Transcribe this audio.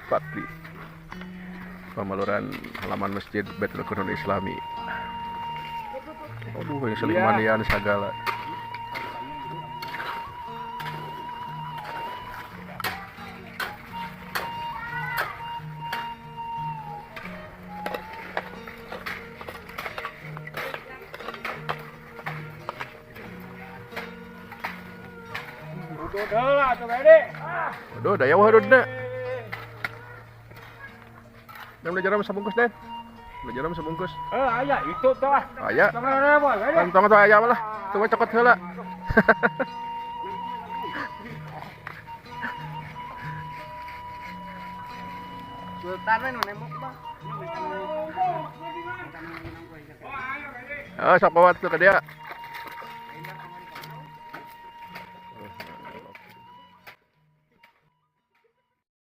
Bakti pemaluran halaman Masjid Baitul Qur'an Islami. Aduh, ini selimanian segala. Aduh, daya wah dudna. Dan belajar sabungkus Den. Belajar sabungkus. Aya itu tuh. Aya. Kantong tuh aya malah. Coba cokot heula. Sultan we nu nembok Bang. Oh, sok bawa tuh ke dia.